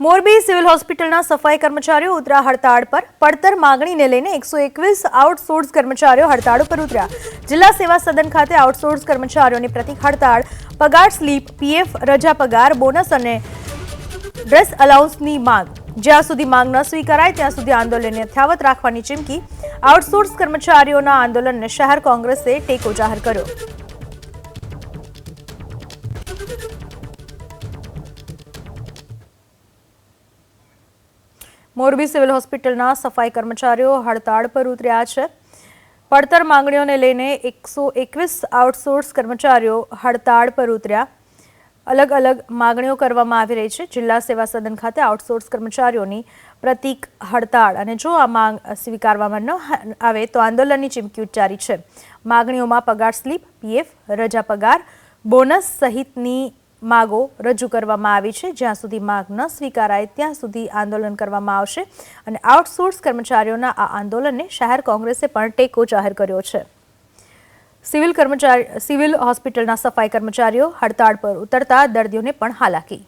Morbi civil હોસ્પિટલના સફાઈ કર્મચારીઓ ઉતર્યા હડતાળ પર। પડતર માંગણીને લઈને 121 આઉટસોર્સ કર્મચારીઓ હડતાળ પર ઉતર્યા। જિલ્લા સેવા સદન ખાતે આઉટસોર્સ કર્મચારીઓની પ્રતિક હડતાળ। પગાર સ્લીપ, પીએફ, રજા પગાર, બોનસ અને ડ્રેસ અલાઉન્સની માંગ। જ્યાં સુધી માંગ ન સ્વીકારાય ત્યાં સુધી આંદોલન યથાવત રાખવાની ચીમકી। આઉટસોર્સ કર્મચારીઓના આંદોલનને શહેર કોંગ્રેસે ટેકો જાહેર કર્યો। મોરબી સિવિલ હોસ્પિટલના સફાઈ કર્મચારીઓ હડતાળ પર ઉતર્યા છે। પડતર માંગણીઓને લઈને 121 આઉટસોર્સ કર્મચારીઓ હડતાળ પર ઉતર્યા। અલગ અલગ માંગણીઓ કરવામાં આવી રહી છે। જિલ્લા સેવા સદન ખાતે આઉટસોર્સ કર્મચારીઓની પ્રતિક હડતાળ અને જો આ માંગ સ્વીકારવામાં ન આવે તો આંદોલનની ચીમકી ઉચ્ચારી છે। માંગણીઓમાં પગાર સ્લીપ, પીએફ, રજા પગાર, બોનસ સહિતની માંગો રજૂ કરવામાં આવી છે। જ્યાં સુધી માંગ ન સ્વીકારાય ત્યાં સુધી આંદોલન કરવામાં આવશે અને આઉટસોર્સ કર્મચારીઓના આ આંદોલનને શહેર કોંગ્રેસે પણ ટેકો જાહેર કર્યો છે। સિવિલ હોસ્પિટલના સફાઈ કર્મચારીઓ હડતાળ પર ઉતરતા દર્દીઓને પણ હાલાકી।